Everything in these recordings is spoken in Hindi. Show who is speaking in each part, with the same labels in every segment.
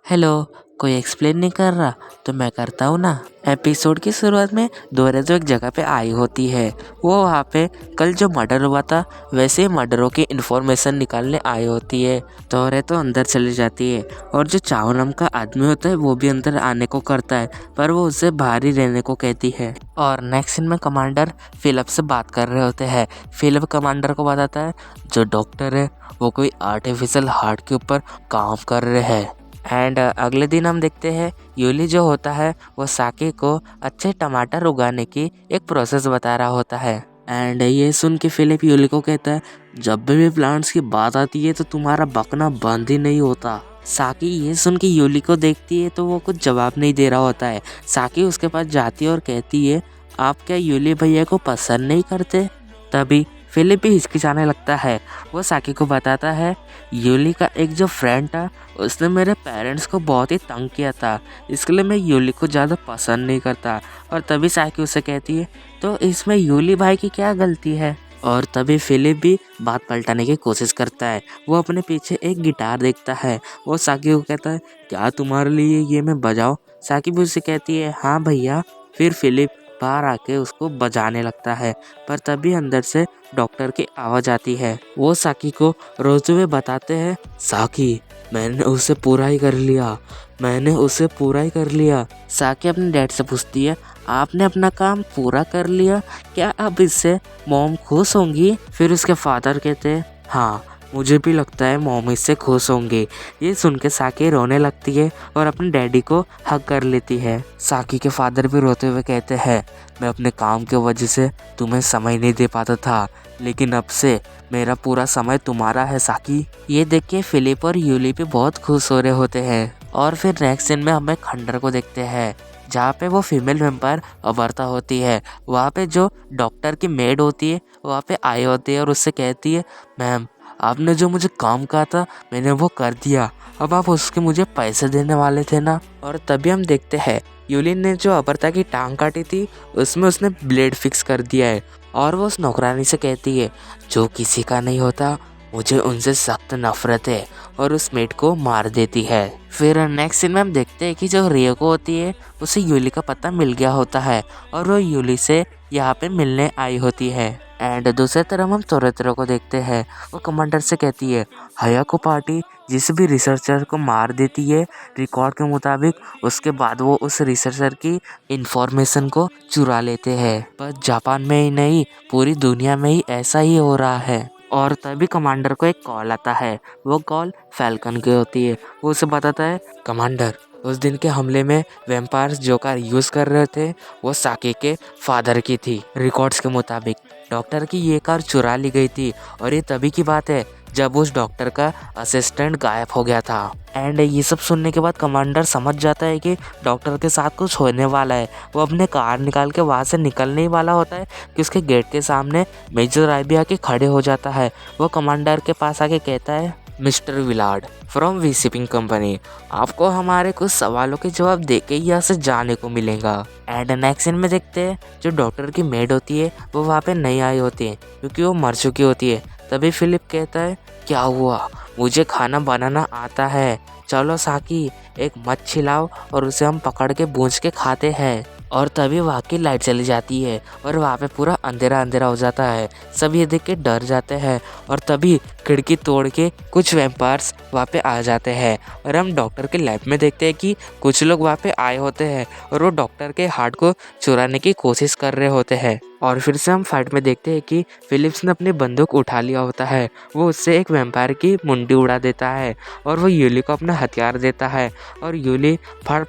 Speaker 1: हेलो। कोई एक्सप्लेन नहीं कर रहा तो मैं करता हूँ ना। एपिसोड की शुरुआत में दोरे एक जगह पे आई होती है। वो वहाँ पे कल जो मर्डर हुआ था वैसे ही मर्डरों की इन्फॉर्मेशन निकालने आई होती है। दोरे तो अंदर चली जाती है और जो चाव नाम का आदमी होता है वो भी अंदर आने को करता है, पर वो उससे बाहर ही रहने को कहती है। और नेक्स्ट सीन में कमांडर फिलिप से बात कर रहे होते हैं। फिलिप कमांडर को बताता है जो डॉक्टर है वो कोई आर्टिफिशियल हार्ट के ऊपर काम कर रहे हैं। एंड अगले दिन हम देखते हैं यूली जो होता है वो साकी को अच्छे टमाटर उगाने की एक प्रोसेस बता रहा होता है। एंड ये सुन के फिलिप यूली को कहता है जब भी प्लांट्स की बात आती है तो तुम्हारा बकना बंद ही नहीं होता। साकी ये सुन के यूली को देखती है तो वो कुछ जवाब नहीं दे रहा होता है। साकी उसके पास जाती है और कहती है आप क्या यूली भैया को पसंद नहीं करते। तभी फिलिप भी हिचकिचाने लगता है। वो साकी को बताता है यूली का एक जो फ्रेंड था उसने मेरे पेरेंट्स को बहुत ही तंग किया था, इसके लिए मैं यूली को ज़्यादा पसंद नहीं करता। और तभी साकी उसे कहती है तो इसमें यूली भाई की क्या गलती है। और तभी फिलिप भी बात पलटाने की कोशिश करता है। वो अपने पीछे एक गिटार देखता है। वो साकी को कहता है क्या तुम्हारे लिए ये मैं बजाऊं। साकी भी उसे कहती है हाँ भैया। फिर फिलिप बाहर आके उसको बजाने लगता है, पर तभी अंदर से डॉक्टर की आवाज़ आती है। वो साकी को रोते हुए बताते हैं साकी मैंने उसे पूरा ही कर लिया, मैंने उसे पूरा ही कर लिया। साकी अपने डैड से पूछती है आपने अपना काम पूरा कर लिया, क्या अब इससे मॉम खुश होंगी। फिर उसके फादर कहते हैं हाँ मुझे भी लगता है मॉम इससे खुश होंगे। ये सुन के साकी रोने लगती है और अपने डैडी को हग कर लेती है। साकी के फादर भी रोते हुए कहते हैं मैं अपने काम की वजह से तुम्हें समय नहीं दे पाता था, लेकिन अब से मेरा पूरा समय तुम्हारा है साकी। ये देख के फिलिप और यूली भी बहुत खुश हो रहे होते हैं। और फिर नेक्स्ट सीन में हमें खंडर को देखते हैं जहाँ पे वो फीमेल वेम्पायर अबरता होती है। वहाँ पे जो डॉक्टर की मेड होती है वहाँ पे आई होती है और उससे कहती है मैम आपने जो मुझे काम कहा था मैंने वो कर दिया, अब आप उसके मुझे पैसे देने वाले थे ना। और तभी हम देखते हैं यूली ने जो अबरता की टांग काटी थी उसमें उसने ब्लेड फिक्स कर दिया है। और वो उस नौकरानी से कहती है जो किसी का नहीं होता मुझे उनसे सख्त नफरत है, और उस मेट को मार देती है। फिर नेक्स्ट सीन में हम देखते हैं कि जो रियोको होती है उसे यूली का पता मिल गया होता है और वो यूली से यहाँ पे मिलने आई होती है। एंड दूसरी तरफ हम तोरेतरो को देखते हैं। वो कमांडर से कहती है हायाको पार्टी जिस भी रिसर्चर को मार देती है रिकॉर्ड के मुताबिक, उसके बाद वो उस रिसर्चर की इंफॉर्मेशन को चुरा लेते हैं। पर जापान में ही नहीं पूरी दुनिया में ही ऐसा ही हो रहा है। और तभी कमांडर को एक कॉल आता है। वो कॉल फैल्कन की होती है। वो उसे बताता है कमांडर उस दिन के हमले में वैम्पायर्स जो कार यूज़ कर रहे थे वो साकी के फादर की थी। रिकॉर्ड्स के मुताबिक डॉक्टर की ये कार चुरा ली गई थी और ये तभी की बात है जब उस डॉक्टर का असिस्टेंट गायब हो गया था। एंड ये सब सुनने के बाद कमांडर समझ जाता है कि डॉक्टर के साथ कुछ होने वाला है। वो अपने कार निकाल के वहाँ से निकलने ही वाला होता है कि उसके गेट के सामने मेजर आईबी आके खड़े हो जाता है। वो कमांडर के पास आके कहता है mister Willard from we shipping company, आपको हमारे कुछ सवालों के जवाब देके ही यहाँ से जाने को मिलेगा। एंड नेक्स्ट सीन में देखते हैं जो डॉक्टर की मेड होती है वो वहाँ पे नहीं आई होती है क्योंकि वो मर चुकी होती है। तभी फिलिप कहता है क्या हुआ, मुझे खाना बनाना आता है, चलो साकी एक मच्छी लाओ और उसे हम पकड़ के भूंज के खाते हैं। और तभी वहाँ की लाइट चली जाती है और वहाँ पे पूरा अंधेरा अंधेरा हो जाता है। सब ये देख के डर जाते हैं और तभी खिड़की तोड़ के कुछ वैम्पायर्स वहाँ पे आ जाते हैं। और हम डॉक्टर के लैब में देखते हैं कि कुछ लोग वहाँ पे आए होते हैं और वो डॉक्टर के हार्ट को चुराने की कोशिश कर रहे होते हैं। और फिर से हम फाइट में देखते हैं कि फिलिप्स ने अपनी बंदूक उठा लिया होता है। वो उससे एक वैम्पायर की मुंडी उड़ा देता है और वो यूली को अपना हथियार देता है और यूली फड़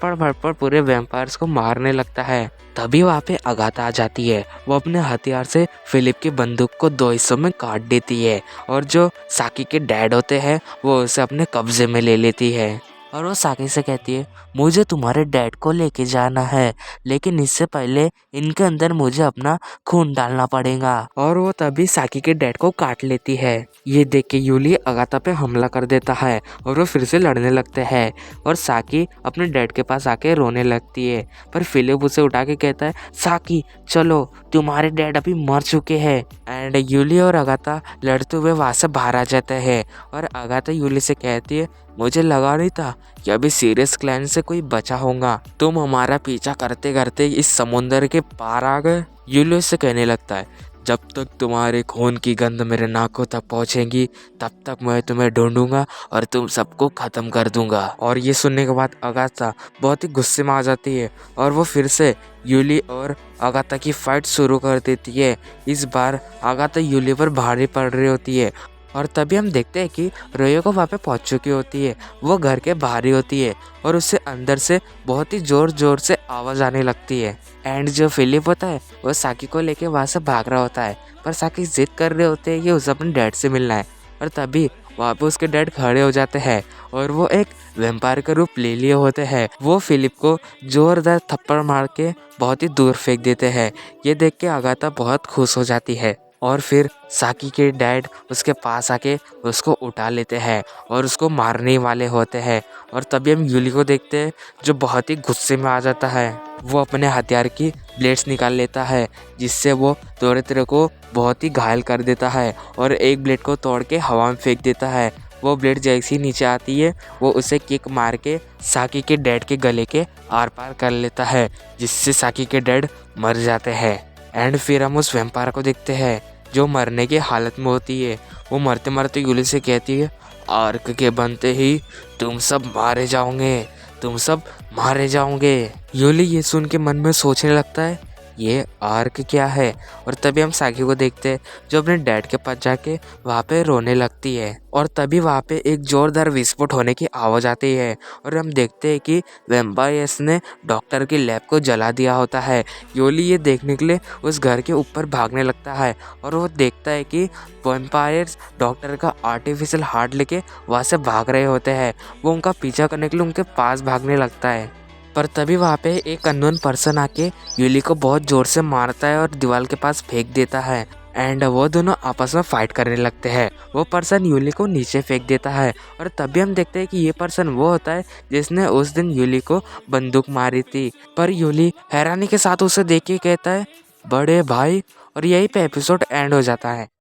Speaker 1: पूरे वैम्पायर्स को मारने लगता है। तभी वहाँ पे अगाथा आ जाती है। वो अपने हथियार से फिलिप की बंदूक को दो हिस्सों में काट देती है और जो साकी के डैड होते हैं वो उसे अपने कब्जे में ले लेती है। और वो साकी से कहती है मुझे तुम्हारे डैड को लेके जाना है, लेकिन इससे पहले इनके अंदर मुझे अपना खून डालना पड़ेगा। और वो तभी साकी के डैड को काट लेती है। ये देख के यूली अगाथा पे हमला कर देता है और वो फिर से लड़ने लगते हैं और साकी अपने डैड के पास आके रोने लगती है। पर फिलिप उसे उठा के कहता है साकी चलो तुम्हारे डैड अभी मर चुके हैं। एंड यूली और अगाथा लड़ते हुए वहाँ से बाहर आ जाते हैं और अगाथा यूली से कहती है मुझे लगा नहीं था कि अभी सीरियस क्लैन से कोई बचा होगा। तुम हमारा पीछा करते करते इस समुंदर के पार आ गए। यूलियस से कहने लगता है, जब तक तुम्हारे खून की गंध मेरे नाकों तक पहुंचेगी तब तक मैं तुम्हें ढूंढूंगा और तुम सबको खत्म कर दूंगा। और ये सुनने के बाद अगाथा बहुत ही गुस्से में आ जाती है और वो फिर से यूली और अगाथा की फाइट शुरू कर देती है। इस बार अगाथा यूली पर भारी पड़ रही होती है और तभी हम देखते हैं कि रोयोको वहाँ पे पहुँच चुकी होती है। वो घर के बाहर ही होती है और उससे अंदर से बहुत ही जोर जोर से आवाज़ आने लगती है। एंड जो फिलिप होता है वो साकी को लेके वहाँ से भाग रहा होता है, पर साकी जिद कर रहे होते हैं कि उसे अपने डैड से मिलना है। और तभी वहाँ पे उसके डैड खड़े हो जाते हैं और वो एक वैम्पायर का रूप ले लिए होते हैं। वो फिलिप को जोरदार थप्पड़ मार के बहुत ही दूर फेंक देते हैं। ये देख के अगाथा बहुत खुश हो जाती है और फिर साकी के डैड उसके पास आके उसको उठा लेते हैं और उसको मारने वाले होते हैं। और तभी हम यूली को देखते हैं जो बहुत ही गुस्से में आ जाता है। वो अपने हथियार की ब्लेड्स निकाल लेता है जिससे वो दोरेत्रो को बहुत ही घायल कर देता है और एक ब्लेड को तोड़ के हवा में फेंक देता है। वो ब्लेड जैसी नीचे आती है वो उसे किक मार के साकी के डैड के गले के आर पार कर लेता है, जिससे साकी के डैड मर जाते हैं। एंड फिर हम उस वैम्पायर को देखते हैं जो मरने की हालत में होती है। वो मरते मरते यूली से कहती है, आर्क के बनते ही तुम सब मारे जाओगे, तुम सब मारे जाओगे। यूली ये सुन के मन में सोचने लगता है ये आर्क क्या है। और तभी हम साकी को देखते हैं जो अपने डैड के पास जाके वहाँ पे रोने लगती है। और तभी वहाँ पे एक जोरदार विस्फोट होने की आवाज़ आती है और हम देखते हैं कि वैम्पायर्स ने डॉक्टर की लैब को जला दिया होता है। यूली ये देखने के लिए उस घर के ऊपर भागने लगता है और वो देखता है कि वैम्पायर्स डॉक्टर का आर्टिफिशियल हार्ट लेके वहाँ से भाग रहे होते हैं। वो उनका पीछा करने के लिए उनके पास भागने लगता है, पर तभी वहाँ पे एक अननोन पर्सन आके यूली को बहुत ज़ोर से मारता है और दीवार के पास फेंक देता है। एंड वो दोनों आपस में फाइट करने लगते हैं। वो पर्सन यूली को नीचे फेंक देता है और तभी हम देखते हैं कि ये पर्सन वो होता है जिसने उस दिन यूली को बंदूक मारी थी। पर यूली हैरानी के साथ उसे देख के कहता है, बड़े भाई। और यहीं पे एपिसोड एंड हो जाता है।